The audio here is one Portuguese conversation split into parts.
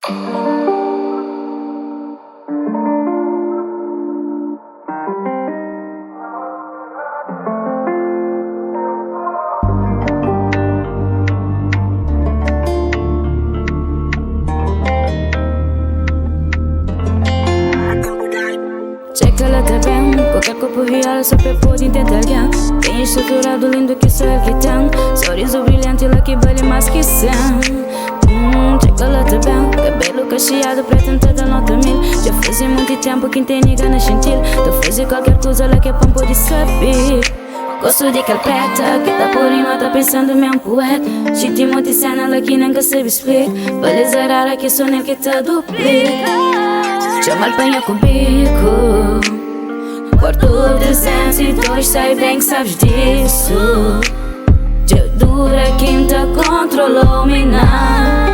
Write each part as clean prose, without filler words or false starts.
Ela tá bem, qualquer corpo real só pra poder tentar alguém. Bem estruturado, lindo que só ele que tem. Sorriso brilhante, lá que vale mais que 100. Ela tá bem, cabelo cacheado pra tentar dar nota 1000. Já faz muito tempo que não tem ninguém na gentil. Tô fazendo qualquer coisa lá que é pra poder saber. Gosto de calpeta, que tá por rima, tá pensando mesmo poeta. Chiti muito cena lá que nunca sabe explicar. Beleza rara que só nem que tá duplica. Chama apanha com bico. Quarto 302, sai bem que sabes disso. Já dura quem tá controlou-me não.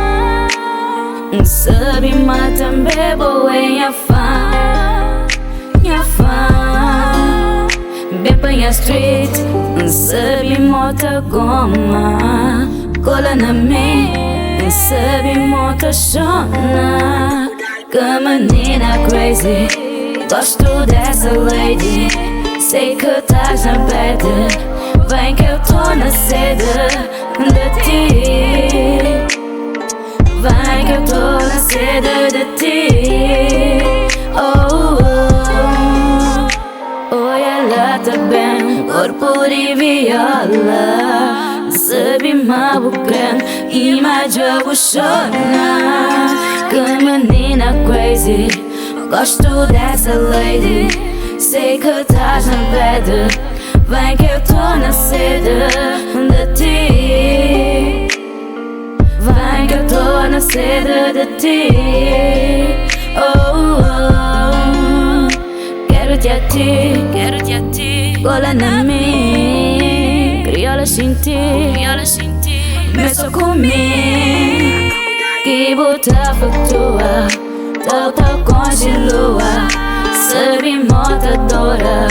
Sabe, mas também boa em afã. Bem panha street, sabe mota goma. Cola na mim, sabe mota chona. Que menina crazy, gosto dessa lady. Sei que estás na bed, vem que eu tô na sede de ti. Vem que eu tô na sede de ti. Oh, oh, oh, ela tá bem, corpo de viola. Sabe ma bucan, imagina buchona. Que menina crazy, gosto dessa lady. Sei que estás na bed, vem que eu tô na sede de ti. Vem que eu tô na sede de ti. Oh, oh, quero-te a ti, cola na mim. Crioula sentir, começa comigo. Que bota flutua, tal congelua. Sabe motadora,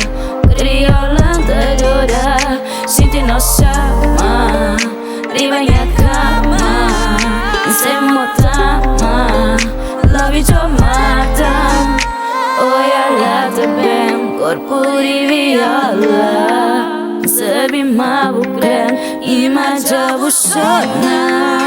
crioula andadora. Sinto no chama, riba minha cama. Sem motama, love you mata. Olha lá também, corpo de viola. Sabe ma bucan, imagina buchona.